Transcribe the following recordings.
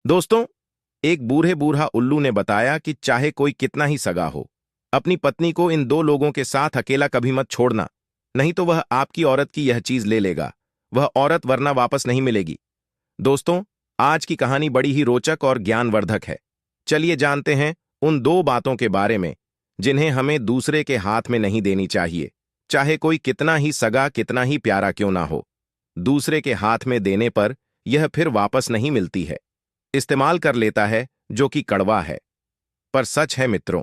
दोस्तों, एक बूढ़े बूढ़ा उल्लू ने बताया कि चाहे कोई कितना ही सगा हो, अपनी पत्नी को इन दो लोगों के साथ अकेला कभी मत छोड़ना, नहीं तो वह आपकी औरत की यह चीज ले लेगा। वह औरत वरना वापस नहीं मिलेगी। दोस्तों, आज की कहानी बड़ी ही रोचक और ज्ञानवर्धक है। चलिए जानते हैं उन दो बातों के बारे में जिन्हें हमें दूसरे के हाथ में नहीं देनी चाहिए, चाहे कोई कितना ही सगा कितना ही प्यारा क्यों ना हो। दूसरे के हाथ में देने पर यह फिर वापस नहीं मिलती है, इस्तेमाल कर लेता है, जो कि कड़वा है पर सच है। मित्रों,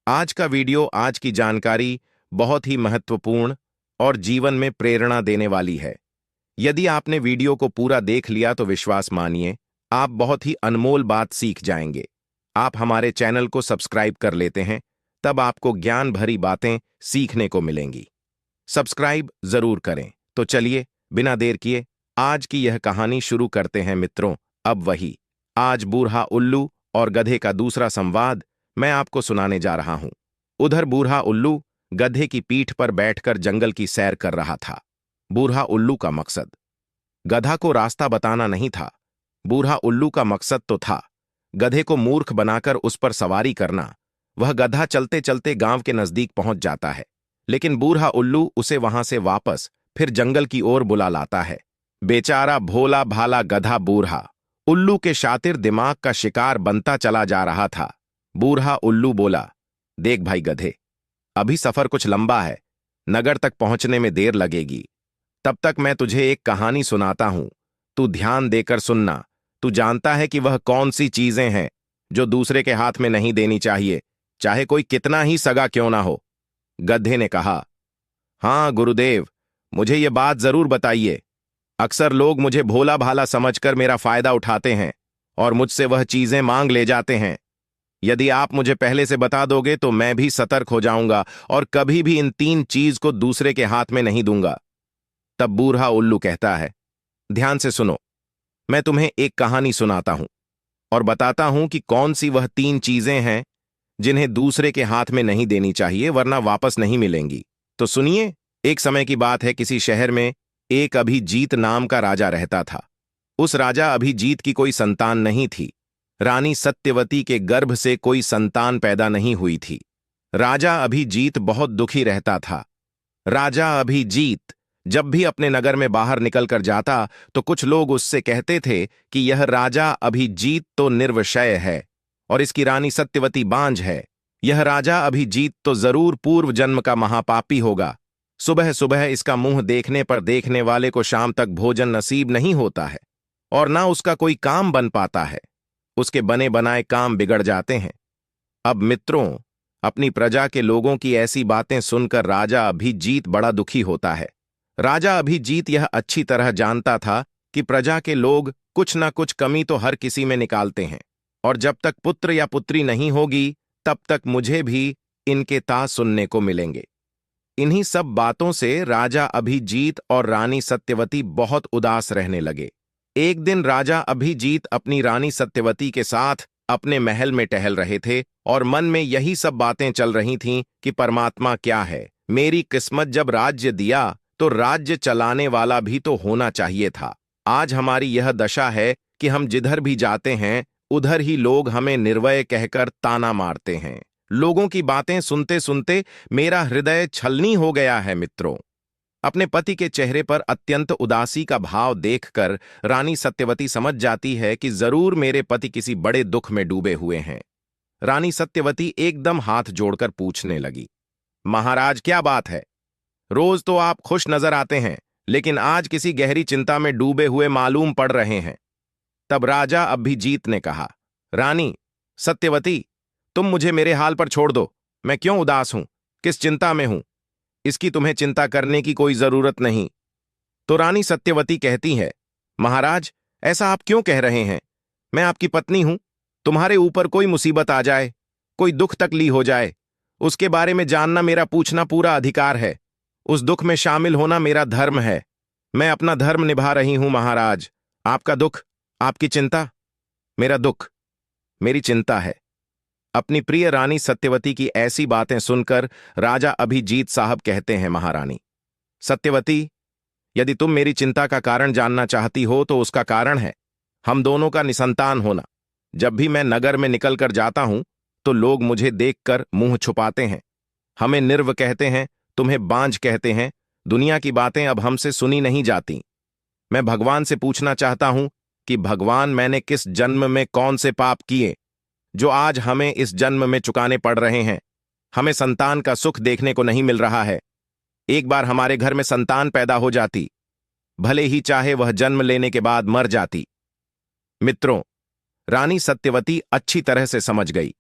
आज का वीडियो, आज की जानकारी बहुत ही महत्वपूर्ण और जीवन में प्रेरणा देने वाली है। यदि आपने वीडियो को पूरा देख लिया तो विश्वास मानिए, आप बहुत ही अनमोल बात सीख जाएंगे। आप हमारे चैनल को सब्सक्राइब कर लेते हैं, तब आपको ज्ञान भरी बातें सीखने को मिलेंगी। सब्सक्राइब जरूर करें। तो चलिए बिना देर किए आज की यह कहानी शुरू करते हैं। मित्रों, अब वही आज बूढ़ा उल्लू और गधे का दूसरा संवाद मैं आपको सुनाने जा रहा हूं। उधर बूढ़ा उल्लू गधे की पीठ पर बैठकर जंगल की सैर कर रहा था। बूढ़ा उल्लू का मकसद गधा को रास्ता बताना नहीं था। बूढ़ा उल्लू का मकसद तो था गधे को मूर्ख बनाकर उस पर सवारी करना। वह गधा चलते चलते गांव के नजदीक पहुंच जाता है, लेकिन बूढ़ा उल्लू उसे वहां से वापस फिर जंगल की ओर बुला लाता है। बेचारा भोला भाला गधा बूढ़ा उल्लू के शातिर दिमाग का शिकार बनता चला जा रहा था। बूढ़ा उल्लू बोला, देख भाई गधे, अभी सफर कुछ लंबा है, नगर तक पहुंचने में देर लगेगी। तब तक मैं तुझे एक कहानी सुनाता हूं, तू ध्यान देकर सुनना। तू जानता है कि वह कौन सी चीजें हैं जो दूसरे के हाथ में नहीं देनी चाहिए, चाहे कोई कितना ही सगा क्यों ना हो। गधे ने कहा, हाँ गुरुदेव, मुझे ये बात जरूर बताइए। अक्सर लोग मुझे भोला भाला समझकर मेरा फायदा उठाते हैं और मुझसे वह चीजें मांग ले जाते हैं। यदि आप मुझे पहले से बता दोगे तो मैं भी सतर्क हो जाऊंगा और कभी भी इन तीन चीज को दूसरे के हाथ में नहीं दूंगा। तब बूढ़ा उल्लू कहता है, ध्यान से सुनो, मैं तुम्हें एक कहानी सुनाता हूं और बताता हूं कि कौन सी वह तीन चीजें हैं जिन्हें दूसरे के हाथ में नहीं देनी चाहिए, वरना वापस नहीं मिलेंगी। तो सुनिए। एक समय की बात है, किसी शहर में एक अभिजीत नाम का राजा रहता था। उस राजा अभिजीत की कोई संतान नहीं थी। रानी सत्यवती के गर्भ से कोई संतान पैदा नहीं हुई थी। राजा अभिजीत बहुत दुखी रहता था। राजा अभिजीत जब भी अपने नगर में बाहर निकलकर जाता तो कुछ लोग उससे कहते थे कि यह राजा अभिजीत तो निर्विषय है और इसकी रानी सत्यवती बांझ है। यह राजा अभिजीत तो जरूर पूर्व जन्म का महापापी होगा। सुबह सुबह इसका मुंह देखने पर देखने वाले को शाम तक भोजन नसीब नहीं होता है और ना उसका कोई काम बन पाता है। उसके बने बनाए काम बिगड़ जाते हैं। अब मित्रों, अपनी प्रजा के लोगों की ऐसी बातें सुनकर राजा अभिजीत बड़ा दुखी होता है। राजा अभिजीत यह अच्छी तरह जानता था कि प्रजा के लोग कुछ ना कुछ कमी तो हर किसी में निकालते हैं और जब तक पुत्र या पुत्री नहीं होगी तब तक मुझे भी इनके ताज सुनने को मिलेंगे। इन्हीं सब बातों से राजा अभिजीत और रानी सत्यवती बहुत उदास रहने लगे। एक दिन राजा अभिजीत अपनी रानी सत्यवती के साथ अपने महल में टहल रहे थे और मन में यही सब बातें चल रही थीं कि परमात्मा क्या है, मेरी किस्मत जब राज्य दिया तो राज्य चलाने वाला भी तो होना चाहिए था। आज हमारी यह दशा है कि हम जिधर भी जाते हैं उधर ही लोग हमें निर्वय कहकर ताना मारते हैं। लोगों की बातें सुनते सुनते मेरा हृदय छलनी हो गया है। मित्रों, अपने पति के चेहरे पर अत्यंत उदासी का भाव देखकर रानी सत्यवती समझ जाती है कि जरूर मेरे पति किसी बड़े दुख में डूबे हुए हैं। रानी सत्यवती एकदम हाथ जोड़कर पूछने लगी, महाराज क्या बात है? रोज तो आप खुश नजर आते हैं, लेकिन आज किसी गहरी चिंता में डूबे हुए मालूम पड़ रहे हैं। तब राजा अभिजीत ने कहा, रानी सत्यवती, तुम मुझे मेरे हाल पर छोड़ दो। मैं क्यों उदास हूं, किस चिंता में हूं, इसकी तुम्हें चिंता करने की कोई जरूरत नहीं। तो रानी सत्यवती कहती है, महाराज ऐसा आप क्यों कह रहे हैं? मैं आपकी पत्नी हूं। तुम्हारे ऊपर कोई मुसीबत आ जाए, कोई दुख तकलीफ हो जाए, उसके बारे में जानना मेरा पूछना पूरा अधिकार है। उस दुख में शामिल होना मेरा धर्म है। मैं अपना धर्म निभा रही हूं महाराज। आपका दुख, आपकी चिंता मेरा दुख, मेरी चिंता है। अपनी प्रिय रानी सत्यवती की ऐसी बातें सुनकर राजा अभिजीत साहब कहते हैं, महारानी सत्यवती, यदि तुम मेरी चिंता का कारण जानना चाहती हो तो उसका कारण है हम दोनों का निसंतान होना। जब भी मैं नगर में निकलकर जाता हूं तो लोग मुझे देखकर मुंह छुपाते हैं। हमें निर्व कहते हैं, तुम्हें बांझ कहते हैं। दुनिया की बातें अब हमसे सुनी नहीं जाती। मैं भगवान से पूछना चाहता हूं कि भगवान, मैंने किस जन्म में कौन से पाप किए जो आज हमें इस जन्म में चुकाने पड़ रहे हैं। हमें संतान का सुख देखने को नहीं मिल रहा है। एक बार हमारे घर में संतान पैदा हो जाती, भले ही चाहे वह जन्म लेने के बाद मर जाती। मित्रों, रानी सत्यवती अच्छी तरह से समझ गई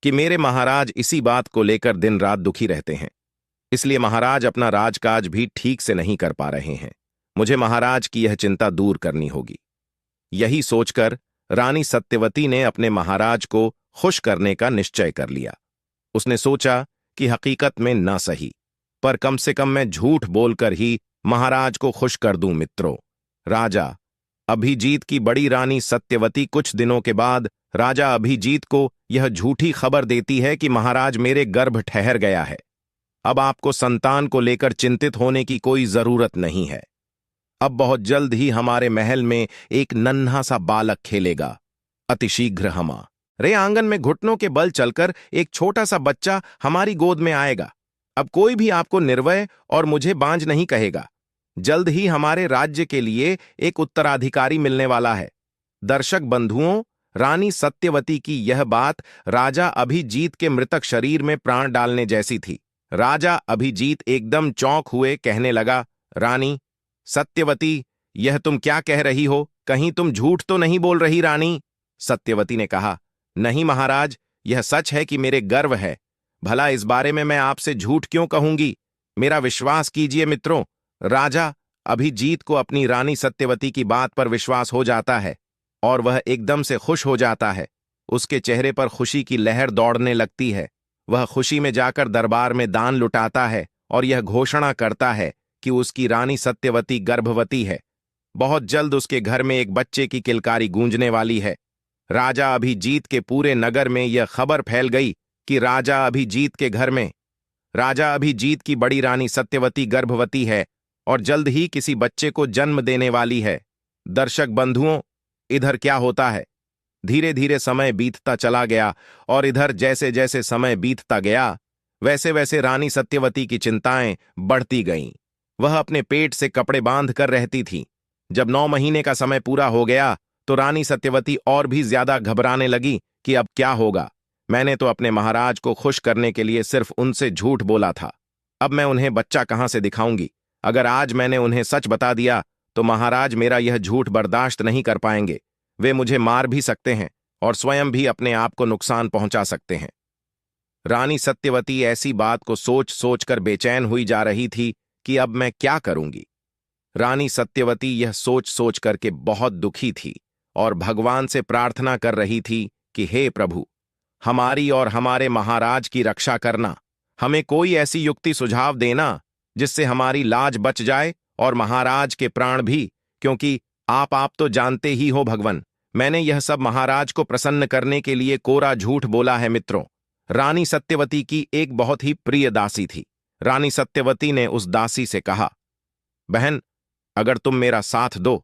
कि मेरे महाराज इसी बात को लेकर दिन रात दुखी रहते हैं, इसलिए महाराज अपना राजकाज भी ठीक से नहीं कर पा रहे हैं। मुझे महाराज की यह चिंता दूर करनी होगी। यही सोचकर रानी सत्यवती ने अपने महाराज को खुश करने का निश्चय कर लिया। उसने सोचा कि हकीकत में ना सही, पर कम से कम मैं झूठ बोलकर ही महाराज को खुश कर दूं। मित्रों, राजा अभिजीत की बड़ी रानी सत्यवती कुछ दिनों के बाद राजा अभिजीत को यह झूठी खबर देती है कि महाराज, मेरे गर्भ ठहर गया है। अब आपको संतान को लेकर चिंतित होने की कोई जरूरत नहीं है। अब बहुत जल्द ही हमारे महल में एक नन्हा सा बालक खेलेगा। अतिशीघ्र हमारे आंगन में घुटनों के बल चलकर एक छोटा सा बच्चा हमारी गोद में आएगा। अब कोई भी आपको निर्वय और मुझे बांझ नहीं कहेगा। जल्द ही हमारे राज्य के लिए एक उत्तराधिकारी मिलने वाला है। दर्शक बंधुओं, रानी सत्यवती की यह बात राजा अभिजीत के मृतक शरीर में प्राण डालने जैसी थी। राजा अभिजीत एकदम चौंक हुए कहने लगा, रानी सत्यवती, यह तुम क्या कह रही हो? कहीं तुम झूठ तो नहीं बोल रही? रानी सत्यवती ने कहा, नहीं महाराज, यह सच है कि मेरे गर्व है। भला इस बारे में मैं आपसे झूठ क्यों कहूंगी? मेरा विश्वास कीजिए मित्रों। राजा अभिजीत को अपनी रानी सत्यवती की बात पर विश्वास हो जाता है और वह एकदम से खुश हो जाता है। उसके चेहरे पर खुशी की लहर दौड़ने लगती है। वह खुशी में जाकर दरबार में दान लुटाता है और यह घोषणा करता है कि उसकी रानी सत्यवती गर्भवती है। बहुत जल्द उसके घर में एक बच्चे की किलकारी गूंजने वाली है। राजा अभिजीत के पूरे नगर में यह खबर फैल गई कि राजा अभिजीत की बड़ी रानी सत्यवती गर्भवती है और जल्द ही किसी बच्चे को जन्म देने वाली है। दर्शक बंधुओं, इधर क्या होता है? धीरे धीरे समय बीतता चला गया और इधर जैसे जैसे समय बीतता गया वैसे वैसे रानी सत्यवती की चिंताएं बढ़ती गईं। वह अपने पेट से कपड़े बांध कर रहती थी। जब 9 महीने का समय पूरा हो गया तो रानी सत्यवती और भी ज्यादा घबराने लगी कि अब क्या होगा। मैंने तो अपने महाराज को खुश करने के लिए सिर्फ उनसे झूठ बोला था। अब मैं उन्हें बच्चा कहां से दिखाऊंगी? अगर आज मैंने उन्हें सच बता दिया तो महाराज मेरा यह झूठ बर्दाश्त नहीं कर पाएंगे। वे मुझे मार भी सकते हैं और स्वयं भी अपने आप को नुकसान पहुंचा सकते हैं। रानी सत्यवती ऐसी बात को सोच सोचकर बेचैन हुई जा रही थी कि अब मैं क्या करूंगी। रानी सत्यवती यह सोच सोच करके बहुत दुखी थी और भगवान से प्रार्थना कर रही थी कि हे प्रभु, हमारी और हमारे महाराज की रक्षा करना। हमें कोई ऐसी युक्ति सुझाव देना जिससे हमारी लाज बच जाए और महाराज के प्राण भी, क्योंकि आप तो जानते ही हो भगवान, मैंने यह सब महाराज को प्रसन्न करने के लिए कोरा झूठ बोला है। मित्रों, रानी सत्यवती की एक बहुत ही प्रिय दासी थी। रानी सत्यवती ने उस दासी से कहा, बहन, अगर तुम मेरा साथ दो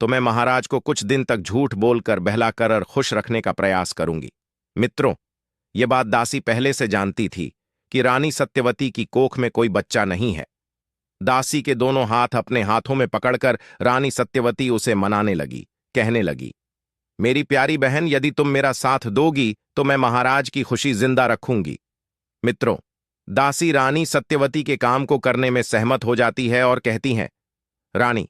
तो मैं महाराज को कुछ दिन तक झूठ बोलकर बहलाकर और खुश रखने का प्रयास करूंगी। मित्रों, यह बात दासी पहले से जानती थी कि रानी सत्यवती की कोख में कोई बच्चा नहीं है। दासी के दोनों हाथ अपने हाथों में पकड़कर रानी सत्यवती उसे मनाने लगी, कहने लगी, मेरी प्यारी बहन, यदि तुम मेरा साथ दोगी तो मैं महाराज की खुशी जिंदा रखूंगी। मित्रों, दासी रानी सत्यवती के काम को करने में सहमत हो जाती है और कहती हैं, रानी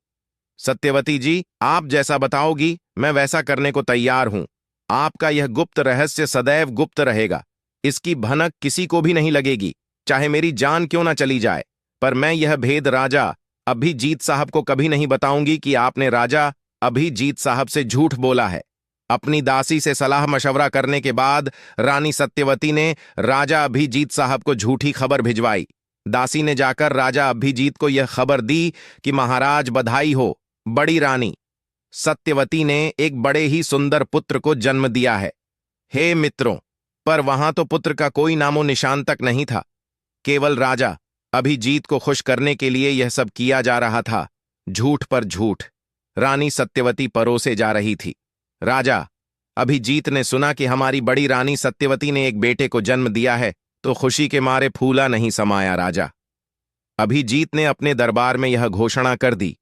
सत्यवती जी, आप जैसा बताओगी मैं वैसा करने को तैयार हूं। आपका यह गुप्त रहस्य सदैव गुप्त रहेगा। इसकी भनक किसी को भी नहीं लगेगी, चाहे मेरी जान क्यों ना चली जाए। पर मैं यह भेद राजा अभिजीत साहब को कभी नहीं बताऊंगी कि आपने राजा अभिजीत साहब से झूठ बोला है। अपनी दासी से सलाह मशवरा करने के बाद रानी सत्यवती ने राजा अभिजीत साहब को झूठी खबर भिजवाई। दासी ने जाकर राजा अभिजीत को यह खबर दी कि महाराज बधाई हो, बड़ी रानी सत्यवती ने एक बड़े ही सुंदर पुत्र को जन्म दिया है। हे मित्रों, पर वहां तो पुत्र का कोई नामो निशान तक नहीं था। केवल राजा अभिजीत को खुश करने के लिए यह सब किया जा रहा था। झूठ पर झूठ रानी सत्यवती परोसे जा रही थी। राजा अभिजीत ने सुना कि हमारी बड़ी रानी सत्यवती ने एक बेटे को जन्म दिया है तो खुशी के मारे फूला नहीं समाया राजा। अभिजीत ने अपने दरबार में यह घोषणा कर दी।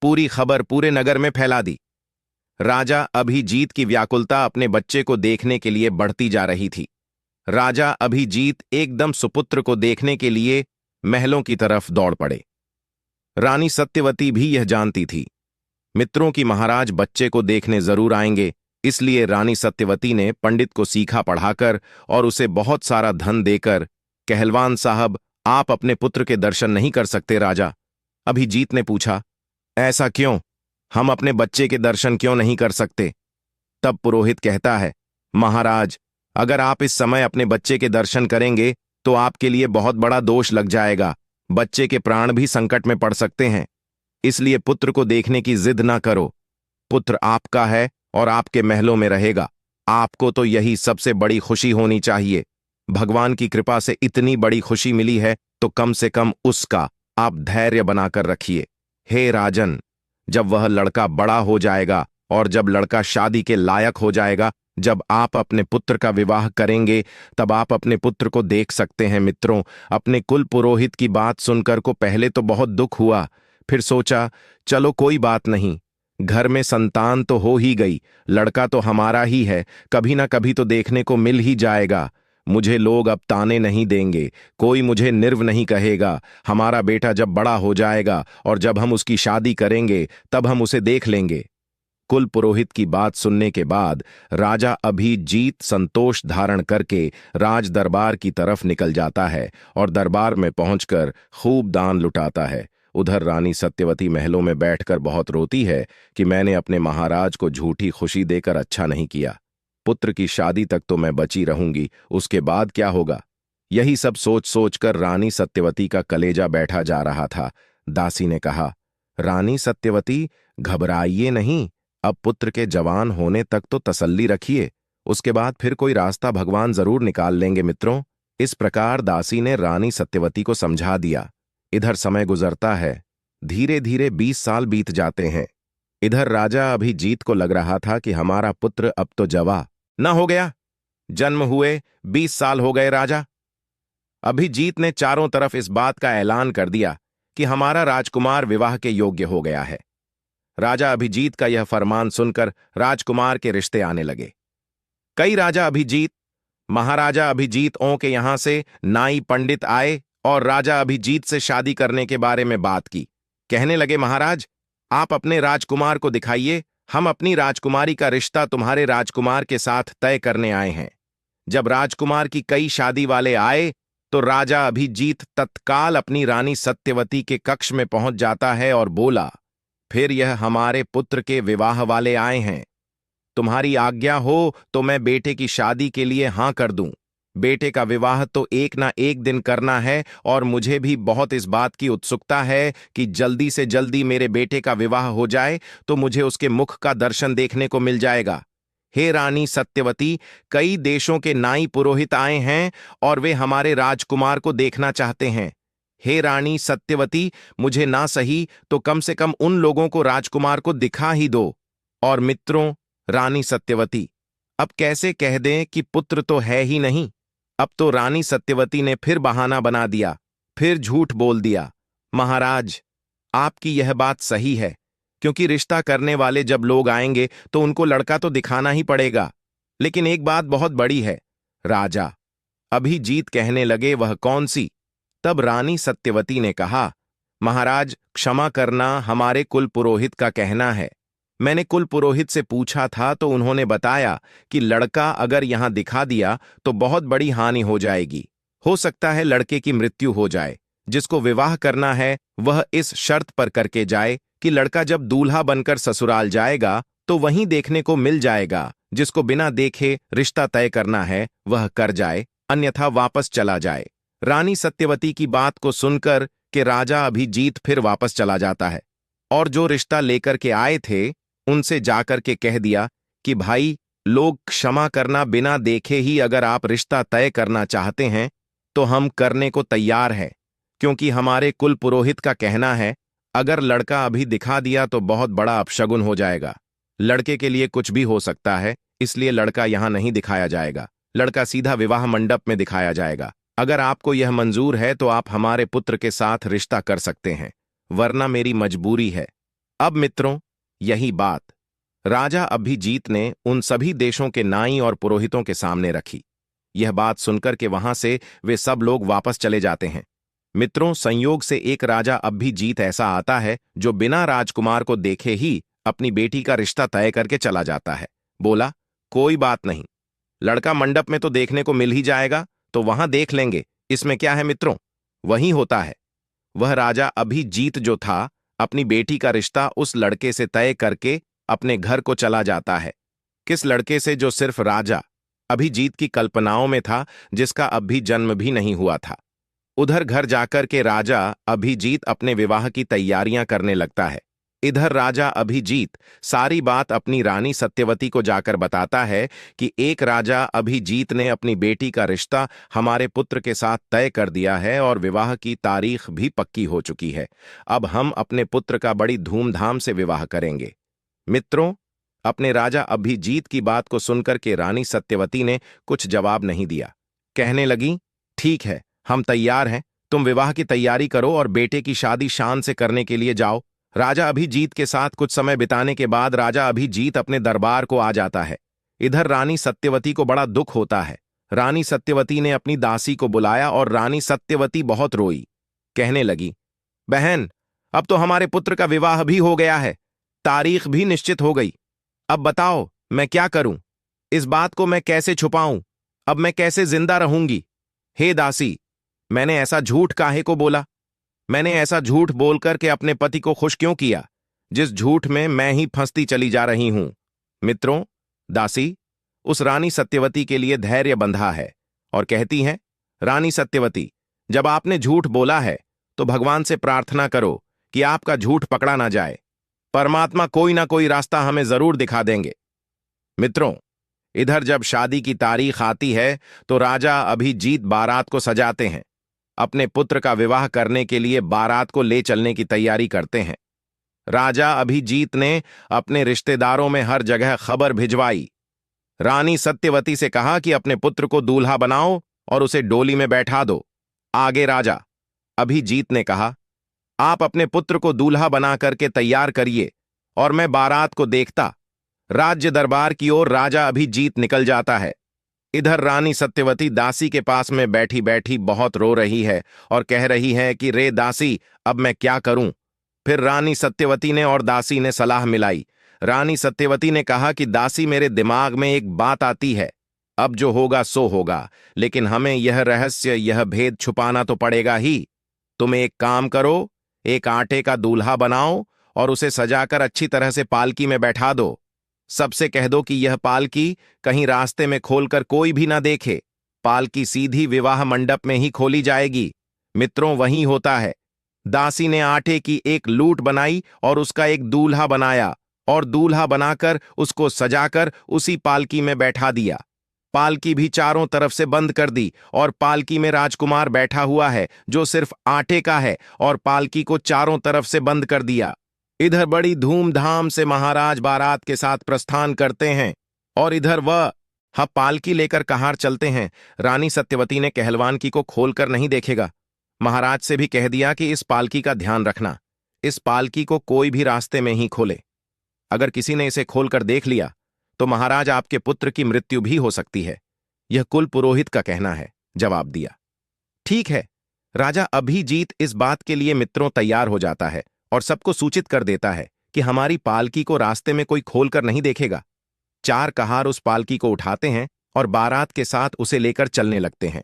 पूरी खबर पूरे नगर में फैला दी। राजा अभिजीत की व्याकुलता अपने बच्चे को देखने के लिए बढ़ती जा रही थी। राजा अभिजीत एकदम सुपुत्र को देखने के लिए महलों की तरफ दौड़ पड़े। रानी सत्यवती भी यह जानती थी मित्रों की महाराज बच्चे को देखने जरूर आएंगे, इसलिए रानी सत्यवती ने पंडित को सीखा पढ़ाकर और उसे बहुत सारा धन देकर, कहलवान साहब आप अपने पुत्र के दर्शन नहीं कर सकते राजा? अभिजीत ने पूछा। ऐसा क्यों? हम अपने बच्चे के दर्शन क्यों नहीं कर सकते? तब पुरोहित कहता है, महाराज अगर आप इस समय अपने बच्चे के दर्शन करेंगे तो आपके लिए बहुत बड़ा दोष लग जाएगा, बच्चे के प्राण भी संकट में पड़ सकते हैं। इसलिए पुत्र को देखने की जिद ना करो। पुत्र आपका है और आपके महलों में रहेगा। आपको तो यही सबसे बड़ी खुशी होनी चाहिए। भगवान की कृपा से इतनी बड़ी खुशी मिली है तो कम से कम उसका आप धैर्य बनाकर रखिए। हे राजन, जब वह लड़का बड़ा हो जाएगा और जब लड़का शादी के लायक हो जाएगा, जब आप अपने पुत्र का विवाह करेंगे तब आप अपने पुत्र को देख सकते हैं। मित्रों, अपने कुल पुरोहित की बात सुनकर को पहले तो बहुत दुख हुआ, फिर सोचा चलो कोई बात नहीं, घर में संतान तो हो ही गई, लड़का तो हमारा ही है, कभी ना कभी तो देखने को मिल ही जाएगा। मुझे लोग अब ताने नहीं देंगे, कोई मुझे निर्व नहीं कहेगा। हमारा बेटा जब बड़ा हो जाएगा और जब हम उसकी शादी करेंगे तब हम उसे देख लेंगे। कुल पुरोहित की बात सुनने के बाद राजा अभिजीत संतोष धारण करके राज दरबार की तरफ निकल जाता है और दरबार में पहुंचकर खूब दान लुटाता है। उधर रानी सत्यवती महलों में बैठकर बहुत रोती है कि मैंने अपने महाराज को झूठी खुशी देकर अच्छा नहीं किया। पुत्र की शादी तक तो मैं बची रहूंगी, उसके बाद क्या होगा? यही सब सोच सोचकर रानी सत्यवती का कलेजा बैठा जा रहा था। दासी ने कहा, रानी सत्यवती घबराइए नहीं, अब पुत्र के जवान होने तक तो तसल्ली रखिए, उसके बाद फिर कोई रास्ता भगवान जरूर निकाल लेंगे। मित्रों, इस प्रकार दासी ने रानी सत्यवती को समझा दिया। इधर समय गुजरता है, धीरे धीरे 20 साल बीत जाते हैं। इधर राजा अभिजीत को लग रहा था कि हमारा पुत्र अब तो जवा न हो गया। जन्म हुए 20 साल हो गए राजा। अभिजीत ने चारों तरफ इस बात का ऐलान कर दिया कि हमारा राजकुमार विवाह के योग्य हो गया है। राजा अभिजीत का यह फरमान सुनकर राजकुमार के रिश्ते आने लगे। कई राजा अभिजीत, महाराजा अभिजीतों के यहां से नाई पंडित आए और राजा अभिजीत से शादी करने के बारे में बात की। कहने लगे, महाराज आप अपने राजकुमार को दिखाइए, हम अपनी राजकुमारी का रिश्ता तुम्हारे राजकुमार के साथ तय करने आए हैं। जब राजकुमार की कई शादी वाले आए तो राजा अभिजीत तत्काल अपनी रानी सत्यवती के कक्ष में पहुंच जाता है और बोला, फिर यह हमारे पुत्र के विवाह वाले आए हैं। तुम्हारी आज्ञा हो तो मैं बेटे की शादी के लिए हां कर दूं। बेटे का विवाह तो एक ना एक दिन करना है और मुझे भी बहुत इस बात की उत्सुकता है कि जल्दी से जल्दी मेरे बेटे का विवाह हो जाए तो मुझे उसके मुख का दर्शन देखने को मिल जाएगा। हे रानी सत्यवती, कई देशों के नाई पुरोहित आए हैं और वे हमारे राजकुमार को देखना चाहते हैं। हे रानी सत्यवती, मुझे ना सही तो कम से कम उन लोगों को राजकुमार को दिखा ही दो। और मित्रों, रानी सत्यवती अब कैसे कह दें कि पुत्र तो है ही नहीं। अब तो रानी सत्यवती ने फिर बहाना बना दिया, फिर झूठ बोल दिया। महाराज, आपकी यह बात सही है, क्योंकि रिश्ता करने वाले जब लोग आएंगे तो उनको लड़का तो दिखाना ही पड़ेगा। लेकिन एक बात बहुत बड़ी है। राजा अभिजीत कहने लगे, वह कौन सी? तब रानी सत्यवती ने कहा, महाराज क्षमा करना, हमारे कुल पुरोहित का कहना है। मैंने कुल पुरोहित से पूछा था तो उन्होंने बताया कि लड़का अगर यहां दिखा दिया तो बहुत बड़ी हानि हो जाएगी। हो सकता है लड़के की मृत्यु हो जाए। जिसको विवाह करना है वह इस शर्त पर करके जाए कि लड़का जब दूल्हा बनकर ससुराल जाएगा तो वहीं देखने को मिल जाएगा। जिसको बिना देखे रिश्ता तय करना है वह कर जाए, अन्यथा वापस चला जाए। रानी सत्यवती की बात को सुनकर कि राजा अभिजीत फिर वापस चला जाता है और जो रिश्ता लेकर के आए थे उनसे जाकर के कह दिया कि भाई लोग क्षमा करना, बिना देखे ही अगर आप रिश्ता तय करना चाहते हैं तो हम करने को तैयार हैं, क्योंकि हमारे कुल पुरोहित का कहना है अगर लड़का अभी दिखा दिया तो बहुत बड़ा अपशगुन हो जाएगा। लड़के के लिए कुछ भी हो सकता है, इसलिए लड़का यहां नहीं दिखाया जाएगा। लड़का सीधा विवाह मंडप में दिखाया जाएगा। अगर आपको यह मंजूर है तो आप हमारे पुत्र के साथ रिश्ता कर सकते हैं, वरना मेरी मजबूरी है। अब मित्रों, यही बात राजा अभिजीत ने उन सभी देशों के नाई और पुरोहितों के सामने रखी। यह बात सुनकर के वहां से वे सब लोग वापस चले जाते हैं। मित्रों, संयोग से एक राजा अभिजीत ऐसा आता है जो बिना राजकुमार को देखे ही अपनी बेटी का रिश्ता तय करके चला जाता है। बोला, कोई बात नहीं, लड़का मंडप में तो देखने को मिल ही जाएगा, तो वहां देख लेंगे, इसमें क्या है मित्रों। वही होता है। वह राजा अभिजीत जो था, अपनी बेटी का रिश्ता उस लड़के से तय करके अपने घर को चला जाता है। किस लड़के से जो सिर्फ राजा अभिजीत की कल्पनाओं में था, जिसका अभी जन्म भी नहीं हुआ था। उधर घर जाकर के राजा अभिजीत अपने विवाह की तैयारियां करने लगता है। इधर राजा अभिजीत सारी बात अपनी रानी सत्यवती को जाकर बताता है कि एक राजा अभिजीत ने अपनी बेटी का रिश्ता हमारे पुत्र के साथ तय कर दिया है और विवाह की तारीख भी पक्की हो चुकी है। अब हम अपने पुत्र का बड़ी धूमधाम से विवाह करेंगे। मित्रों, अपने राजा अभिजीत की बात को सुनकर के रानी सत्यवती ने कुछ जवाब नहीं दिया। कहने लगी, ठीक है, हम तैयार हैं, तुम विवाह की तैयारी करो और बेटे की शादी शान से करने के लिए जाओ। राजा अभिजीत के साथ कुछ समय बिताने के बाद राजा अभिजीत अपने दरबार को आ जाता है। इधर रानी सत्यवती को बड़ा दुख होता है। रानी सत्यवती ने अपनी दासी को बुलाया और रानी सत्यवती बहुत रोई। कहने लगी, बहन, अब तो हमारे पुत्र का विवाह भी हो गया है, तारीख भी निश्चित हो गई। अब बताओ मैं क्या करूं? इस बात को मैं कैसे छुपाऊं? अब मैं कैसे जिंदा रहूंगी? हे दासी, मैंने ऐसा झूठ काहे को बोला? मैंने ऐसा झूठ बोलकर के अपने पति को खुश क्यों किया, जिस झूठ में मैं ही फंसती चली जा रही हूं? मित्रों, दासी उस रानी सत्यवती के लिए धैर्य बंधा है और कहती है, रानी सत्यवती, जब आपने झूठ बोला है तो भगवान से प्रार्थना करो कि आपका झूठ पकड़ा ना जाए। परमात्मा कोई ना कोई रास्ता हमें जरूर दिखा देंगे। मित्रों, इधर जब शादी की तारीख आती है तो राजा अभिजीत बारात को सजाते हैं। अपने पुत्र का विवाह करने के लिए बारात को ले चलने की तैयारी करते हैं। राजा अभिजीत ने अपने रिश्तेदारों में हर जगह खबर भिजवाई। रानी सत्यवती से कहा कि अपने पुत्र को दूल्हा बनाओ और उसे डोली में बैठा दो। आगे राजा अभिजीत ने कहा, आप अपने पुत्र को दूल्हा बना करके तैयार करिए और मैं बारात को देखता। राज्य दरबार की ओर राजा अभिजीत निकल जाता है। इधर रानी सत्यवती दासी के पास में बैठी बैठी बहुत रो रही है और कह रही है कि रे दासी, अब मैं क्या करूं? फिर रानी सत्यवती ने और दासी ने सलाह मिलाई। रानी सत्यवती ने कहा कि दासी, मेरे दिमाग में एक बात आती है। अब जो होगा सो होगा, लेकिन हमें यह रहस्य, यह भेद छुपाना तो पड़ेगा ही। तुम एक काम करो, एक आटे का दूल्हा बनाओ और उसे सजाकर अच्छी तरह से पालकी में बैठा दो। सबसे कह दो कि यह पालकी कहीं रास्ते में खोलकर कोई भी ना देखे। पालकी सीधी विवाह मंडप में ही खोली जाएगी। मित्रों, वही होता है। दासी ने आटे की एक लूट बनाई और उसका एक दूल्हा बनाया और दूल्हा बनाकर उसको सजाकर उसी पालकी में बैठा दिया। पालकी भी चारों तरफ से बंद कर दी और पालकी में राजकुमार बैठा हुआ है जो सिर्फ आटे का है, और पालकी को चारों तरफ से बंद कर दिया। इधर बड़ी धूमधाम से महाराज बारात के साथ प्रस्थान करते हैं और इधर वह पालकी लेकर कहार चलते हैं। रानी सत्यवती ने कहलवान की को खोलकर नहीं देखेगा। महाराज से भी कह दिया कि इस पालकी का ध्यान रखना, इस पालकी को कोई भी रास्ते में ही खोले। अगर किसी ने इसे खोलकर देख लिया तो महाराज आपके पुत्र की मृत्यु भी हो सकती है। यह कुल पुरोहित का कहना है, जवाब दिया। ठीक है। राजा अभिजीत इस बात के लिए मित्रों तैयार हो जाता है और सबको सूचित कर देता है कि हमारी पालकी को रास्ते में कोई खोलकर नहीं देखेगा। चार कहार उस पालकी को उठाते हैं और बारात के साथ उसे लेकर चलने लगते हैं।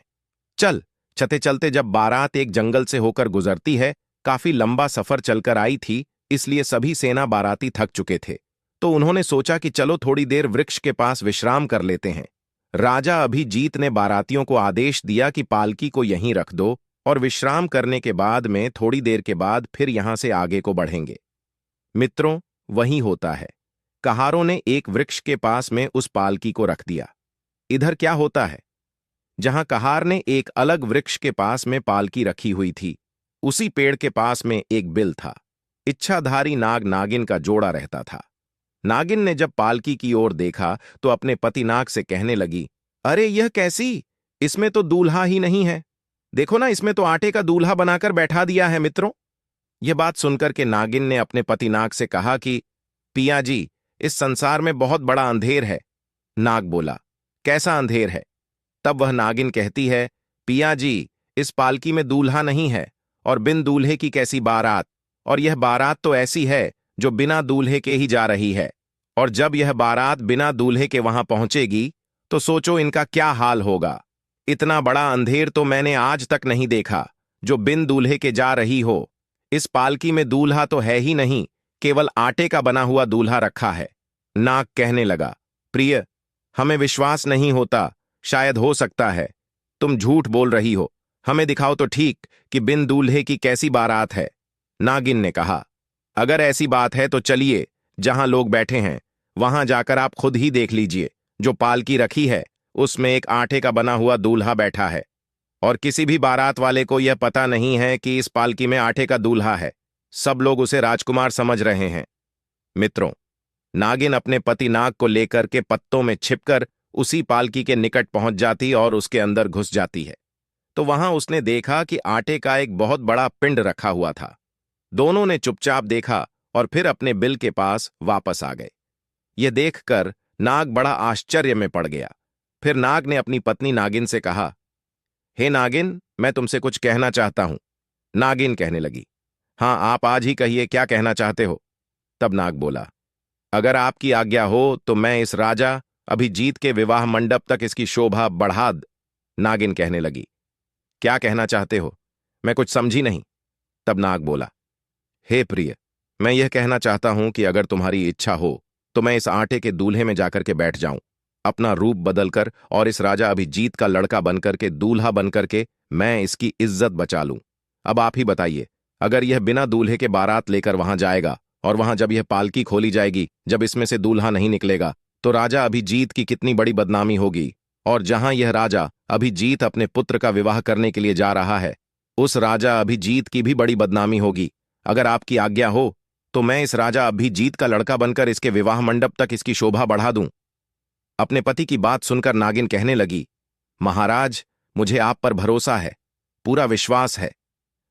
चलते चलते जब बारात एक जंगल से होकर गुजरती है, काफी लंबा सफर चलकर आई थी, इसलिए सभी सेना बाराती थक चुके थे, तो उन्होंने सोचा कि चलो थोड़ी देर वृक्ष के पास विश्राम कर लेते हैं। राजा अभिजीत ने बारातियों को आदेश दिया कि पालकी को यहीं रख दो और विश्राम करने के बाद में थोड़ी देर के बाद फिर यहां से आगे को बढ़ेंगे। मित्रों, वही होता है। कहारों ने एक वृक्ष के पास में उस पालकी को रख दिया। इधर क्या होता है, जहां कहार ने एक अलग वृक्ष के पास में पालकी रखी हुई थी, उसी पेड़ के पास में एक बिल था। इच्छाधारी नाग नागिन का जोड़ा रहता था। नागिन ने जब पालकी की ओर देखा तो अपने पति नाग से कहने लगी, अरे यह कैसी? इसमें तो दूल्हा ही नहीं है। देखो ना, इसमें तो आटे का दूल्हा बनाकर बैठा दिया है मित्रों। यह बात सुनकर के नागिन ने अपने पति नाग से कहा कि पिया जी, इस संसार में बहुत बड़ा अंधेर है। नाग बोला, कैसा अंधेर है? तब वह नागिन कहती है, पिया जी, इस पालकी में दूल्हा नहीं है और बिन दूल्हे की कैसी बारात, और यह बारात तो ऐसी है जो बिना दूल्हे के ही जा रही है, और जब यह बारात बिना दूल्हे के वहां पहुंचेगी तो सोचो इनका क्या हाल होगा। इतना बड़ा अंधेर तो मैंने आज तक नहीं देखा जो बिन दूल्हे के जा रही हो। इस पालकी में दूल्हा तो है ही नहीं, केवल आटे का बना हुआ दूल्हा रखा है। नाग कहने लगा, प्रिय, हमें विश्वास नहीं होता, शायद हो सकता है तुम झूठ बोल रही हो। हमें दिखाओ तो ठीक कि बिन दूल्हे की कैसी बारात है। नागिन ने कहा, अगर ऐसी बात है तो चलिए, जहां लोग बैठे हैं वहां जाकर आप खुद ही देख लीजिए। जो पालकी रखी है उसमें एक आटे का बना हुआ दूल्हा बैठा है, और किसी भी बारात वाले को यह पता नहीं है कि इस पालकी में आटे का दूल्हा है। सब लोग उसे राजकुमार समझ रहे हैं। मित्रों, नागिन अपने पति नाग को लेकर के पत्तों में छिपकर उसी पालकी के निकट पहुंच जाती और उसके अंदर घुस जाती है। तो वहां उसने देखा कि आटे का एक बहुत बड़ा पिंड रखा हुआ था। दोनों ने चुपचाप देखा और फिर अपने बिल के पास वापस आ गए। यह देखकर नाग बड़ा आश्चर्य में पड़ गया। फिर नाग ने अपनी पत्नी नागिन से कहा, हे नागिन, मैं तुमसे कुछ कहना चाहता हूं। नागिन कहने लगी, हां, आप आज ही कहिए, क्या कहना चाहते हो? तब नाग बोला, अगर आपकी आज्ञा हो तो मैं इस राजा अभिजीत के विवाह मंडप तक इसकी शोभा बढ़ा नागिन कहने लगी, क्या कहना चाहते हो? मैं कुछ समझी नहीं। तब नाग बोला, हे प्रिय, मैं यह कहना चाहता हूं कि अगर तुम्हारी इच्छा हो तो मैं इस आटे के दूल्हे में जाकर के बैठ जाऊं, अपना रूप बदलकर, और इस राजा अभिजीत का लड़का बनकर के, दूल्हा बनकर के मैं इसकी इज्जत बचा लूं। अब आप ही बताइए, अगर यह बिना दूल्हे के बारात लेकर वहां जाएगा और वहां जब यह पालकी खोली जाएगी, जब इसमें से दूल्हा नहीं निकलेगा, तो राजा अभिजीत की कितनी बड़ी बदनामी होगी। और जहां यह राजा अभिजीत अपने पुत्र का विवाह करने के लिए जा रहा है, उस राजा अभिजीत की भी बड़ी बदनामी होगी। अगर आपकी आज्ञा हो तो मैं इस राजा अभिजीत का लड़का बनकर इसके विवाह मंडप तक इसकी शोभा बढ़ा दूं। अपने पति की बात सुनकर नागिन कहने लगी, महाराज, मुझे आप पर भरोसा है, पूरा विश्वास है,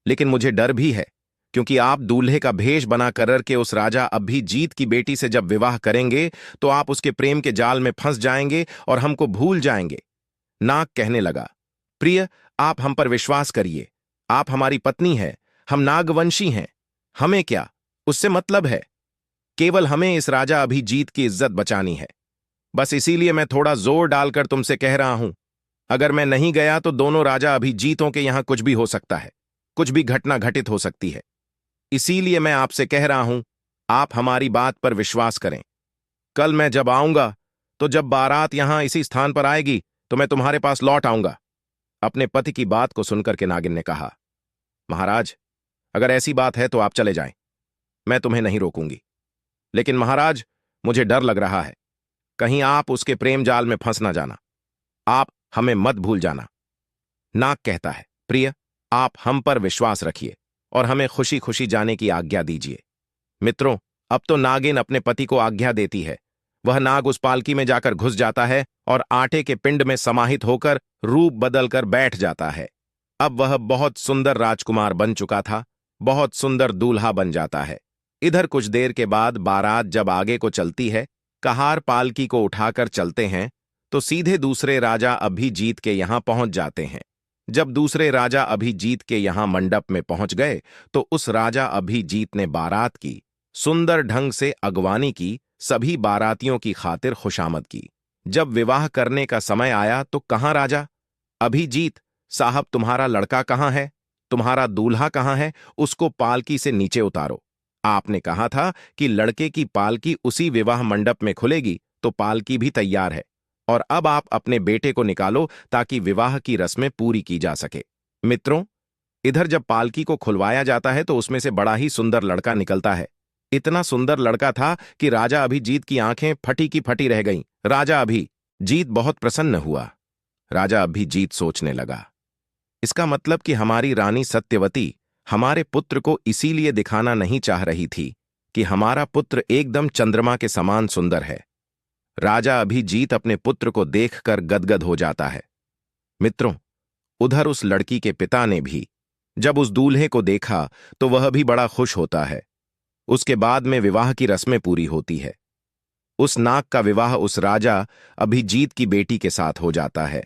लेकिन मुझे डर भी है, क्योंकि आप दूल्हे का भेष बना कर के उस राजा अभिजीत की बेटी से जब विवाह करेंगे तो आप उसके प्रेम के जाल में फंस जाएंगे और हमको भूल जाएंगे। नाग कहने लगा, प्रिय, आप हम पर विश्वास करिए, आप हमारी पत्नी है, हम नागवंशी हैं, हमें क्या उससे मतलब है। केवल हमें इस राजा अभिजीत की इज्जत बचानी है। बस इसीलिए मैं थोड़ा जोर डालकर तुमसे कह रहा हूं। अगर मैं नहीं गया तो दोनों राजा अभिजीतों के यहां कुछ भी हो सकता है, कुछ भी घटना घटित हो सकती है। इसीलिए मैं आपसे कह रहा हूं, आप हमारी बात पर विश्वास करें। कल मैं जब आऊंगा तो जब बारात यहां इसी स्थान पर आएगी तो मैं तुम्हारे पास लौट आऊंगा। अपने पति की बात को सुनकर के नागिन ने कहा, महाराज, अगर ऐसी बात है तो आप चले जाएं, मैं तुम्हें नहीं रोकूंगी। लेकिन महाराज, मुझे डर लग रहा है, कहीं आप उसके प्रेम जाल में फंस ना जाना। आप हमें मत भूल जाना। नाग कहता है, प्रिय, आप हम पर विश्वास रखिए और हमें खुशी खुशी जाने की आज्ञा दीजिए। मित्रों, अब तो नागिन अपने पति को आज्ञा देती है। वह नाग उस पालकी में जाकर घुस जाता है और आटे के पिंड में समाहित होकर रूप बदलकर बैठ जाता है। अब वह बहुत सुंदर राजकुमार बन चुका था, बहुत सुंदर दूल्हा बन जाता है। इधर कुछ देर के बाद बारात जब आगे को चलती है, कहार पालकी को उठाकर चलते हैं, तो सीधे दूसरे राजा अभिजीत के यहां पहुंच जाते हैं। जब दूसरे राजा अभिजीत के यहां मंडप में पहुंच गए तो उस राजा अभिजीत ने बारात की सुंदर ढंग से अगवानी की, सभी बारातियों की खातिर खुशामद की। जब विवाह करने का समय आया तो कहां राजा अभिजीत साहब, तुम्हारा लड़का कहां है? तुम्हारा दूल्हा कहां है? उसको पालकी से नीचे उतारो। आपने कहा था कि लड़के की पालकी उसी विवाह मंडप में खुलेगी, तो पालकी भी तैयार है, और अब आप अपने बेटे को निकालो ताकि विवाह की रस्में पूरी की जा सके। मित्रों, इधर जब पालकी को खुलवाया जाता है तो उसमें से बड़ा ही सुंदर लड़का निकलता है। इतना सुंदर लड़का था कि राजा अभिजीत की आंखें फटी की फटी रह गईं। राजा अभिजीत बहुत प्रसन्न हुआ। राजा अभिजीत सोचने लगा, इसका मतलब कि हमारी रानी सत्यवती हमारे पुत्र को इसीलिए दिखाना नहीं चाह रही थी कि हमारा पुत्र एकदम चंद्रमा के समान सुंदर है। राजा अभिजीत अपने पुत्र को देखकर गदगद हो जाता है। मित्रों, उधर उस लड़की के पिता ने भी जब उस दूल्हे को देखा तो वह भी बड़ा खुश होता है। उसके बाद में विवाह की रस्में पूरी होती है। उस नाग का विवाह उस राजा अभिजीत की बेटी के साथ हो जाता है।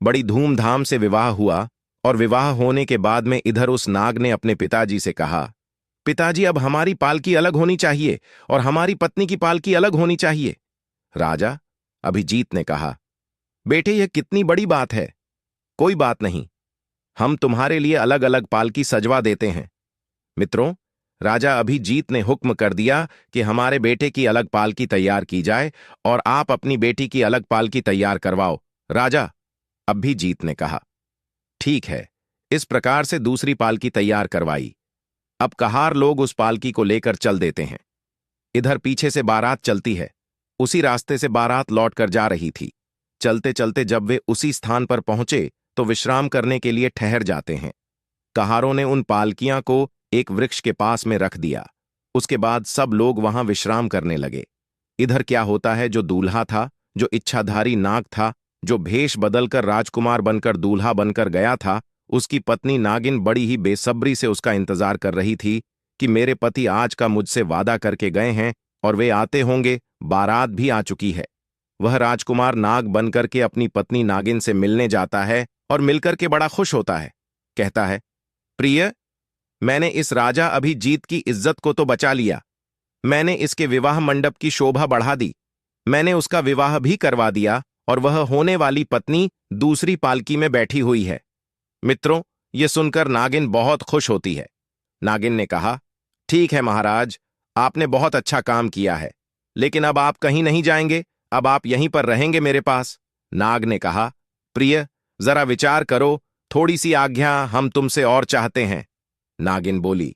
बड़ी धूमधाम से विवाह हुआ और विवाह होने के बाद में इधर उस नाग ने अपने पिताजी से कहा, पिताजी, अब हमारी पालकी अलग होनी चाहिए और हमारी पत्नी की पालकी अलग होनी चाहिए। राजा अभिजीत ने कहा, बेटे, यह कितनी बड़ी बात है। कोई बात नहीं, हम तुम्हारे लिए अलग अलग पालकी सजवा देते हैं। मित्रों, राजा अभिजीत ने हुक्म कर दिया कि हमारे बेटे की अलग पालकी तैयार की जाए और आप अपनी बेटी की अलग पालकी तैयार करवाओ। राजा अभिजीत ने कहा, ठीक है। इस प्रकार से दूसरी पालकी तैयार करवाई। अब कहार लोग उस पालकी को लेकर चल देते हैं। इधर पीछे से बारात चलती है। उसी रास्ते से बारात लौट कर जा रही थी। चलते चलते जब वे उसी स्थान पर पहुंचे तो विश्राम करने के लिए ठहर जाते हैं। कहारों ने उन पालकियां को एक वृक्ष के पास में रख दिया। उसके बाद सब लोग वहां विश्राम करने लगे। इधर क्या होता है, जो दूल्हा था, जो इच्छाधारी नाग था, जो भेष बदलकर राजकुमार बनकर दूल्हा बनकर गया था, उसकी पत्नी नागिन बड़ी ही बेसब्री से उसका इंतजार कर रही थी कि मेरे पति आज का मुझसे वादा करके गए हैं और वे आते होंगे, बारात भी आ चुकी है। वह राजकुमार नाग बनकर के अपनी पत्नी नागिन से मिलने जाता है और मिलकर के बड़ा खुश होता है। कहता है, प्रिय, मैंने इस राजा अभिजीत की इज्जत को तो बचा लिया। मैंने इसके विवाह मंडप की शोभा बढ़ा दी। मैंने उसका विवाह भी करवा दिया और वह होने वाली पत्नी दूसरी पालकी में बैठी हुई है। मित्रों, ये सुनकर नागिन बहुत खुश होती है। नागिन ने कहा, ठीक है महाराज, आपने बहुत अच्छा काम किया है, लेकिन अब आप कहीं नहीं जाएंगे, अब आप यहीं पर रहेंगे मेरे पास। नाग ने कहा, प्रिय, जरा विचार करो, थोड़ी सी आज्ञा हम तुमसे और चाहते हैं। नागिन बोली,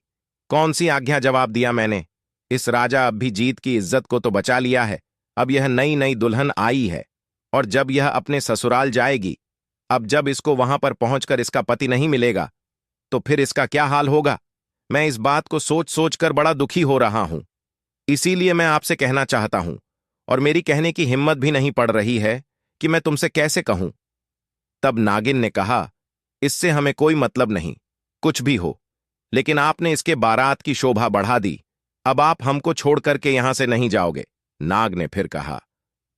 कौन सी आज्ञा? जवाब दिया मैंने। इस राजा अभिजीत की इज्जत को तो बचा लिया है। अब यह नई नई दुल्हन आई है और जब यह अपने ससुराल जाएगी, अब जब इसको वहां पर पहुंचकर इसका पति नहीं मिलेगा तो फिर इसका क्या हाल होगा? मैं इस बात को सोच सोच कर बड़ा दुखी हो रहा हूं। इसीलिए मैं आपसे कहना चाहता हूं और मेरी कहने की हिम्मत भी नहीं पड़ रही है कि मैं तुमसे कैसे कहूं। तब नागिन ने कहा, इससे हमें कोई मतलब नहीं, कुछ भी हो, लेकिन आपने इसके बारात की शोभा बढ़ा दी। अब आप हमको छोड़ करके यहां से नहीं जाओगे। नाग ने फिर कहा,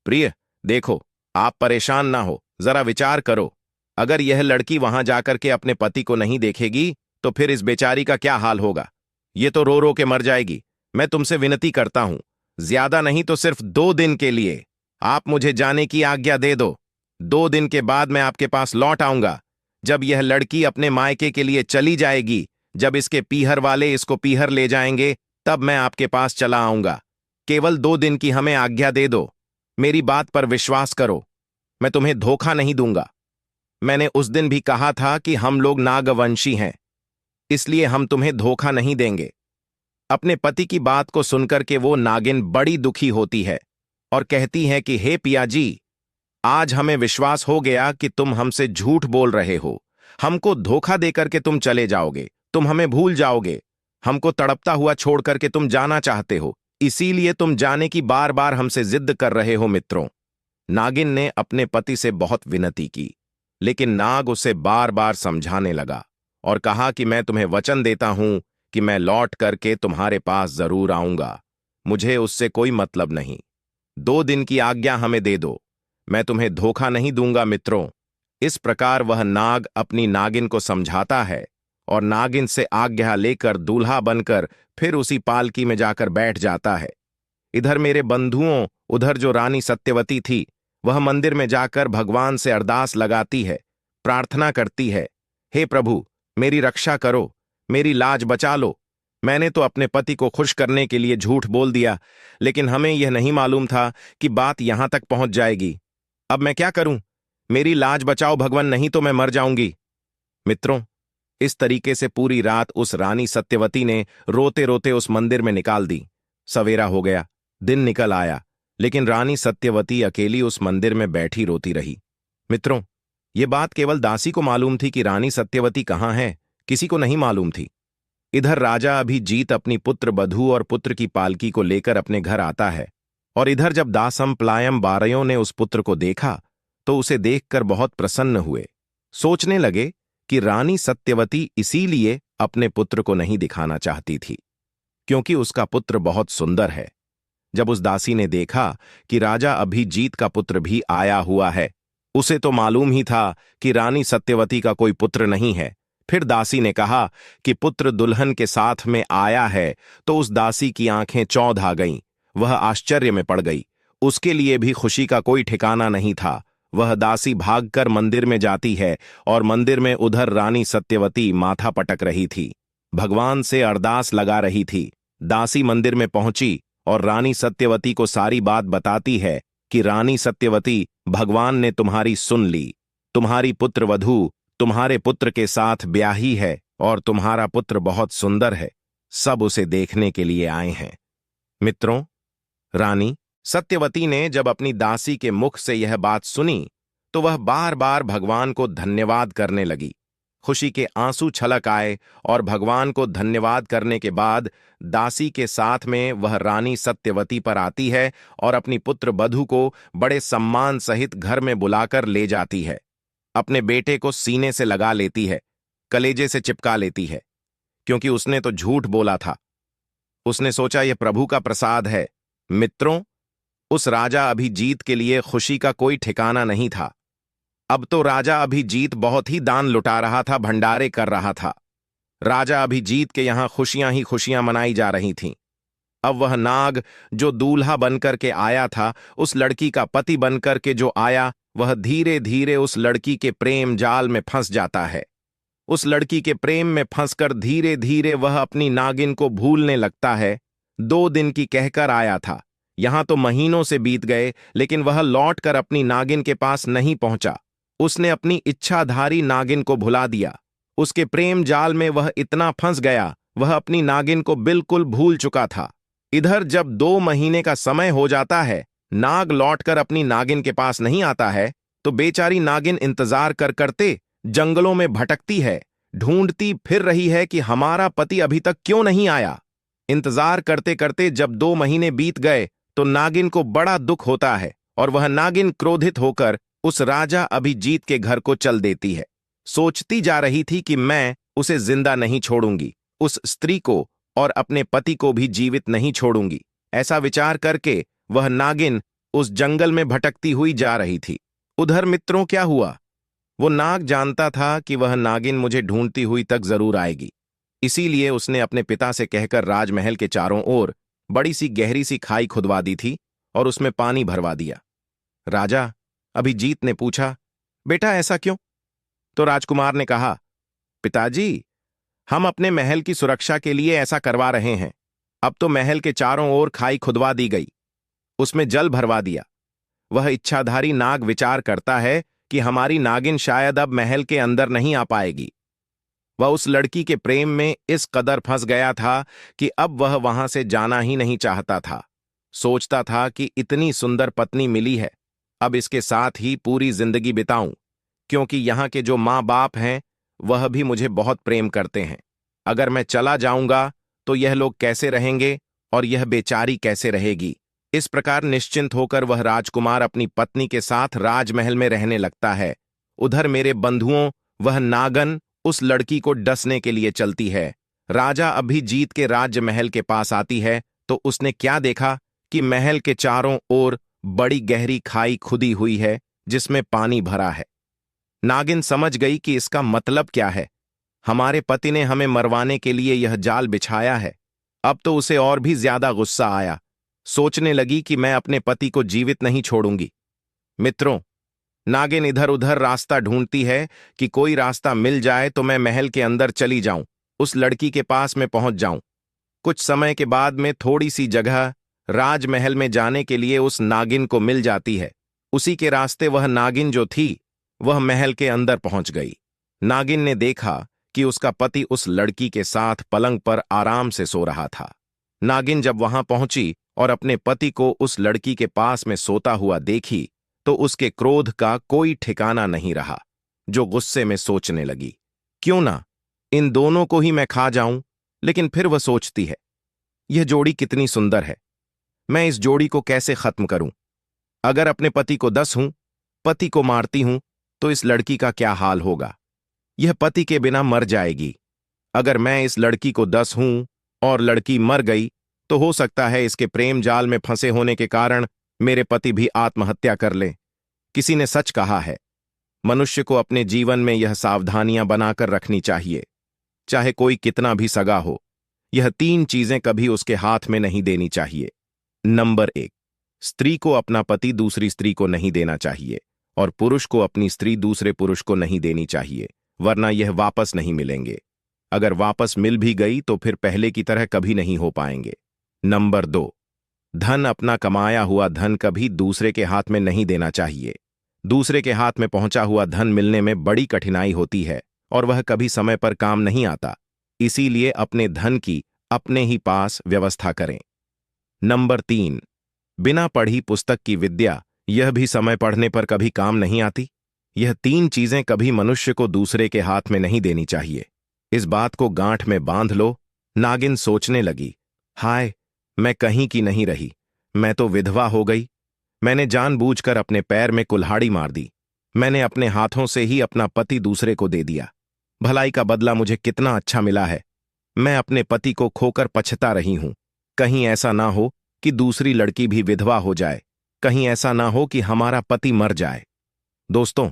प्रिय, देखो, आप परेशान ना हो, जरा विचार करो। अगर यह लड़की वहां जाकर के अपने पति को नहीं देखेगी तो फिर इस बेचारी का क्या हाल होगा? ये तो रो रो के मर जाएगी। मैं तुमसे विनती करता हूं, ज्यादा नहीं तो सिर्फ 2 दिन के लिए आप मुझे जाने की आज्ञा दे दो। 2 दिन के बाद मैं आपके पास लौट आऊंगा। जब यह लड़की अपने मायके के लिए चली जाएगी, जब इसके पीहर वाले इसको पीहर ले जाएंगे, तब मैं आपके पास चला आऊंगा। केवल 2 दिन की हमें आज्ञा दे दो। मेरी बात पर विश्वास करो, मैं तुम्हें धोखा नहीं दूंगा। मैंने उस दिन भी कहा था कि हम लोग नागवंशी हैं, इसलिए हम तुम्हें धोखा नहीं देंगे। अपने पति की बात को सुनकर के वो नागिन बड़ी दुखी होती है और कहती है कि हे पियाजी, आज हमें विश्वास हो गया कि तुम हमसे झूठ बोल रहे हो। हमको धोखा देकर के तुम चले जाओगे, तुम हमें भूल जाओगे। हमको तड़पता हुआ छोड़ करके तुम जाना चाहते हो, इसीलिए तुम जाने की बार बार हमसे जिद कर रहे हो। मित्रों, नागिन ने अपने पति से बहुत विनती की, लेकिन नाग उसे बार बार समझाने लगा और कहा कि मैं तुम्हें वचन देता हूं कि मैं लौट करके तुम्हारे पास जरूर आऊंगा। मुझे उससे कोई मतलब नहीं। 2 दिन की आज्ञा हमें दे दो, मैं तुम्हें धोखा नहीं दूंगा। मित्रों, इस प्रकार वह नाग अपनी नागिन को समझाता है और नागिन से आज्ञा लेकर दूल्हा बनकर फिर उसी पालकी में जाकर बैठ जाता है। इधर मेरे बंधुओं, उधर जो रानी सत्यवती थी, वह मंदिर में जाकर भगवान से अरदास लगाती है, प्रार्थना करती है, हे प्रभु, मेरी रक्षा करो, मेरी लाज बचा लो। मैंने तो अपने पति को खुश करने के लिए झूठ बोल दिया, लेकिन हमें यह नहीं मालूम था कि बात यहां तक पहुंच जाएगी। अब मैं क्या करूं? मेरी लाज बचाओ भगवान, नहीं तो मैं मर जाऊंगी। मित्रों, इस तरीके से पूरी रात उस रानी सत्यवती ने रोते रोते उस मंदिर में निकाल दी। सवेरा हो गया, दिन निकल आया, लेकिन रानी सत्यवती अकेली उस मंदिर में बैठी रोती रही। मित्रों, ये बात केवल दासी को मालूम थी कि रानी सत्यवती कहाँ है, किसी को नहीं मालूम थी। इधर राजा अभिजीत अपनी पुत्र बधू और पुत्र की पालकी को लेकर अपने घर आता है, और इधर जब दासम प्लायम बारयों ने उस पुत्र को देखा तो उसे देखकर बहुत प्रसन्न हुए। सोचने लगे कि रानी सत्यवती इसीलिए अपने पुत्र को नहीं दिखाना चाहती थी, क्योंकि उसका पुत्र बहुत सुंदर है। जब उस दासी ने देखा कि राजा अभिजीत का पुत्र भी आया हुआ है, उसे तो मालूम ही था कि रानी सत्यवती का कोई पुत्र नहीं है। फिर दासी ने कहा कि पुत्र दुल्हन के साथ में आया है, तो उस दासी की आंखें चौंध आ गईं। वह आश्चर्य में पड़ गई। उसके लिए भी खुशी का कोई ठिकाना नहीं था। वह दासी भागकर मंदिर में जाती है, और मंदिर में उधर रानी सत्यवती माथा पटक रही थी, भगवान से अरदास लगा रही थी। दासी मंदिर में पहुंची और रानी सत्यवती को सारी बात बताती है कि रानी सत्यवती, भगवान ने तुम्हारी सुन ली। तुम्हारी पुत्र वधू तुम्हारे पुत्र के साथ ब्याही है, और तुम्हारा पुत्र बहुत सुंदर है। सब उसे देखने के लिए आए हैं। मित्रों, रानी सत्यवती ने जब अपनी दासी के मुख से यह बात सुनी तो वह बार बार भगवान को धन्यवाद करने लगी। खुशी के आंसू छलक आए, और भगवान को धन्यवाद करने के बाद दासी के साथ में वह रानी सत्यवती पर आती है और अपनी पुत्र बधू को बड़े सम्मान सहित घर में बुलाकर ले जाती है। अपने बेटे को सीने से लगा लेती है, कलेजे से चिपका लेती है, क्योंकि उसने तो झूठ बोला था। उसने सोचा यह प्रभु का प्रसाद है। मित्रों, उस राजा अभिजीत के लिए खुशी का कोई ठिकाना नहीं था। अब तो राजा अभिजीत बहुत ही दान लुटा रहा था, भंडारे कर रहा था। राजा अभिजीत के यहां खुशियां ही खुशियां मनाई जा रही थीं। अब वह नाग जो दूल्हा बनकर के आया था, उस लड़की का पति बनकर के जो आया, वह धीरे धीरे उस लड़की के प्रेम जाल में फंस जाता है। उस लड़की के प्रेम में फंसकर धीरे धीरे वह अपनी नागिन को भूलने लगता है। 2 दिन की कहकर आया था, यहां तो महीनों से बीत गए, लेकिन वह लौटकर अपनी नागिन के पास नहीं पहुंचा। उसने अपनी इच्छाधारी नागिन को भुला दिया। उसके प्रेम जाल में वह इतना फंस गया, वह अपनी नागिन को बिल्कुल भूल चुका था। इधर जब 2 महीने का समय हो जाता है, नाग लौटकर अपनी नागिन के पास नहीं आता है, तो बेचारी नागिन इंतजार करते जंगलों में भटकती है, ढूंढती फिर रही है कि हमारा पति अभी तक क्यों नहीं आया। इंतजार करते करते जब 2 महीने बीत गए तो नागिन को बड़ा दुख होता है, और वह नागिन क्रोधित होकर उस राजा अभिजीत के घर को चल देती है। सोचती जा रही थी कि मैं उसे जिंदा नहीं छोड़ूंगी, उस स्त्री को और अपने पति को भी जीवित नहीं छोड़ूंगी। ऐसा विचार करके वह नागिन उस जंगल में भटकती हुई जा रही थी। उधर मित्रों क्या हुआ, वो नाग जानता था कि वह नागिन मुझे ढूंढती हुई तक जरूर आएगी। इसीलिए उसने अपने पिता से कहकर राजमहल के चारों ओर बड़ी सी गहरी सी खाई खुदवा दी थी और उसमें पानी भरवा दिया। राजा अभिजीत ने पूछा, बेटा ऐसा क्यों? तो राजकुमार ने कहा, पिताजी, हम अपने महल की सुरक्षा के लिए ऐसा करवा रहे हैं। अब तो महल के चारों ओर खाई खुदवा दी गई, उसमें जल भरवा दिया। वह इच्छाधारी नाग विचार करता है कि हमारी नागिन शायद अब महल के अंदर नहीं आ पाएगी। वह उस लड़की के प्रेम में इस कदर फंस गया था कि अब वह वहां से जाना ही नहीं चाहता था। सोचता था कि इतनी सुंदर पत्नी मिली है, अब इसके साथ ही पूरी जिंदगी बिताऊं, क्योंकि यहाँ के जो माँ बाप हैं वह भी मुझे बहुत प्रेम करते हैं। अगर मैं चला जाऊंगा तो यह लोग कैसे रहेंगे और यह बेचारी कैसे रहेगी। इस प्रकार निश्चिंत होकर वह राजकुमार अपनी पत्नी के साथ राजमहल में रहने लगता है। उधर मेरे बंधुओं, वह नागन उस लड़की को डसने के लिए चलती है। राजा अभिजीत के राजमहल के पास आती है तो उसने क्या देखा कि महल के चारों ओर बड़ी गहरी खाई खुदी हुई है जिसमें पानी भरा है। नागिन समझ गई कि इसका मतलब क्या है। हमारे पति ने हमें मरवाने के लिए यह जाल बिछाया है। अब तो उसे और भी ज्यादा गुस्सा आया। सोचने लगी कि मैं अपने पति को जीवित नहीं छोड़ूंगी। मित्रों, नागिन इधर उधर रास्ता ढूंढती है कि कोई रास्ता मिल जाए तो मैं महल के अंदर चली जाऊं, उस लड़की के पास में पहुंच जाऊं। कुछ समय के बाद में थोड़ी सी जगह राजमहल में जाने के लिए उस नागिन को मिल जाती है। उसी के रास्ते वह नागिन जो थी वह महल के अंदर पहुंच गई। नागिन ने देखा कि उसका पति उस लड़की के साथ पलंग पर आराम से सो रहा था। नागिन जब वहां पहुंची और अपने पति को उस लड़की के पास में सोता हुआ देखी तो उसके क्रोध का कोई ठिकाना नहीं रहा। जो गुस्से में सोचने लगी, क्यों ना इन दोनों को ही मैं खा जाऊं। लेकिन फिर वह सोचती है, यह जोड़ी कितनी सुंदर है, मैं इस जोड़ी को कैसे खत्म करूं? अगर अपने पति को 10 हूं, पति को मारती हूं, तो इस लड़की का क्या हाल होगा? यह पति के बिना मर जाएगी। अगर मैं इस लड़की को 10 हूं और लड़की मर गई, तो हो सकता है इसके प्रेम जाल में फंसे होने के कारण मेरे पति भी आत्महत्या कर लें। किसी ने सच कहा है, मनुष्य को अपने जीवन में यह सावधानियां बनाकर रखनी चाहिए। चाहे कोई कितना भी सगा हो, यह 3 चीजें कभी उसके हाथ में नहीं देनी चाहिए। नंबर 1, स्त्री को अपना पति दूसरी स्त्री को नहीं देना चाहिए, और पुरुष को अपनी स्त्री दूसरे पुरुष को नहीं देनी चाहिए, वरना यह वापस नहीं मिलेंगे। अगर वापस मिल भी गई तो फिर पहले की तरह कभी नहीं हो पाएंगे। नंबर 2, धन, अपना कमाया हुआ धन कभी दूसरे के हाथ में नहीं देना चाहिए। दूसरे के हाथ में पहुंचा हुआ धन मिलने में बड़ी कठिनाई होती है और वह कभी समय पर काम नहीं आता। इसीलिए अपने धन की अपने ही पास व्यवस्था करें। नंबर 3, बिना पढ़ी पुस्तक की विद्या, यह भी समय पढ़ने पर कभी काम नहीं आती। यह 3 चीजें कभी मनुष्य को दूसरे के हाथ में नहीं देनी चाहिए। इस बात को गांठ में बांध लो। नागिन सोचने लगी, हाय, मैं कहीं की नहीं रही, मैं तो विधवा हो गई। मैंने जानबूझकर अपने पैर में कुल्हाड़ी मार दी। मैंने अपने हाथों से ही अपना पति दूसरे को दे दिया। भलाई का बदला मुझे कितना अच्छा मिला है। मैं अपने पति को खोकर पछता रही हूं। कहीं ऐसा ना हो कि दूसरी लड़की भी विधवा हो जाए, कहीं ऐसा ना हो कि हमारा पति मर जाए। दोस्तों,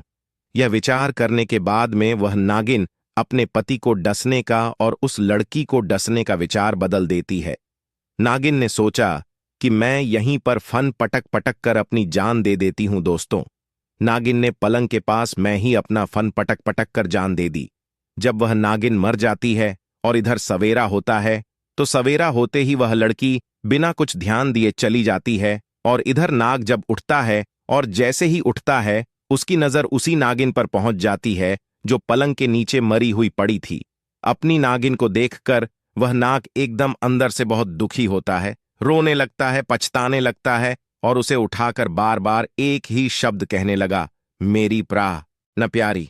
यह विचार करने के बाद में वह नागिन अपने पति को डसने का और उस लड़की को डसने का विचार बदल देती है। नागिन ने सोचा कि मैं यहीं पर फन पटक पटक कर अपनी जान दे देती हूं। दोस्तों, नागिन ने पलंग के पास मैं ही अपना फन पटक पटक कर जान दे दी। जब वह नागिन मर जाती है और इधर सवेरा होता है, तो सवेरा होते ही वह लड़की बिना कुछ ध्यान दिए चली जाती है, और इधर नाग जब उठता है और जैसे ही उठता है उसकी नजर उसी नागिन पर पहुंच जाती है जो पलंग के नीचे मरी हुई पड़ी थी। अपनी नागिन को देखकर वह नाग एकदम अंदर से बहुत दुखी होता है, रोने लगता है, पछताने लगता है और उसे उठाकर बार बार एक ही शब्द कहने लगा, मेरी प्राह न प्यारी,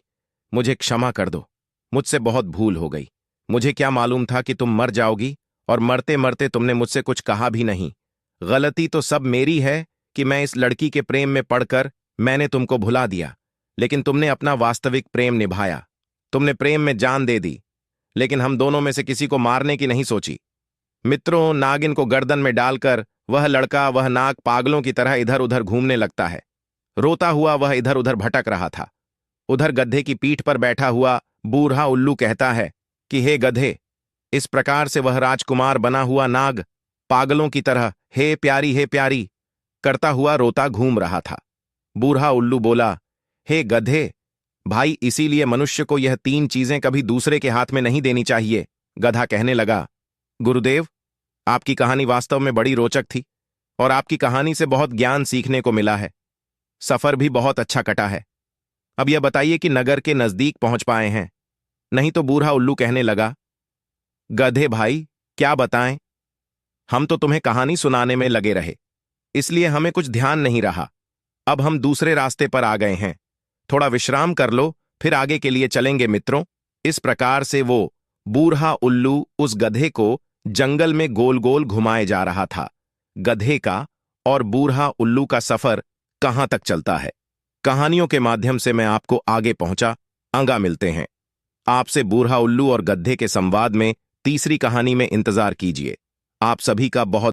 मुझे क्षमा कर दो, मुझसे बहुत भूल हो गई। मुझे क्या मालूम था कि तुम मर जाओगी, और मरते मरते तुमने मुझसे कुछ कहा भी नहीं। गलती तो सब मेरी है कि मैं इस लड़की के प्रेम में पड़कर मैंने तुमको भुला दिया, लेकिन तुमने अपना वास्तविक प्रेम निभाया। तुमने प्रेम में जान दे दी, लेकिन हम दोनों में से किसी को मारने की नहीं सोची। मित्रों, नागिन को गर्दन में डालकर वह लड़का, वह नाग पागलों की तरह इधर उधर घूमने लगता है। रोता हुआ वह इधर उधर भटक रहा था। उधर गधे की पीठ पर बैठा हुआ बूढ़ा उल्लू कहता है कि हे गधे, इस प्रकार से वह राजकुमार बना हुआ नाग पागलों की तरह हे प्यारी करता हुआ रोता घूम रहा था। बूढ़ा उल्लू बोला, हे गधे भाई, इसीलिए मनुष्य को यह 3 चीजें कभी दूसरे के हाथ में नहीं देनी चाहिए। गधा कहने लगा, गुरुदेव, आपकी कहानी वास्तव में बड़ी रोचक थी और आपकी कहानी से बहुत ज्ञान सीखने को मिला है। सफर भी बहुत अच्छा कटा है। अब यह बताइए कि नगर के नजदीक पहुंच पाए हैं? नहीं तो बूढ़ा उल्लू कहने लगा, गधे भाई, क्या बताएं, हम तो तुम्हें कहानी सुनाने में लगे रहे, इसलिए हमें कुछ ध्यान नहीं रहा। अब हम दूसरे रास्ते पर आ गए हैं। थोड़ा विश्राम कर लो, फिर आगे के लिए चलेंगे मित्रों। इस प्रकार से वो बूढ़ा उल्लू उस गधे को जंगल में गोल गोल घुमाए जा रहा था। गधे का और बूढ़ा उल्लू का सफर कहां तक चलता है, कहानियों के माध्यम से मैं आपको आगे पहुंचा आगा मिलते हैं। आपसे बूढ़ा उल्लू और गधे के संवाद में तीसरी कहानी में इंतजार कीजिए। आप सभी का बहुत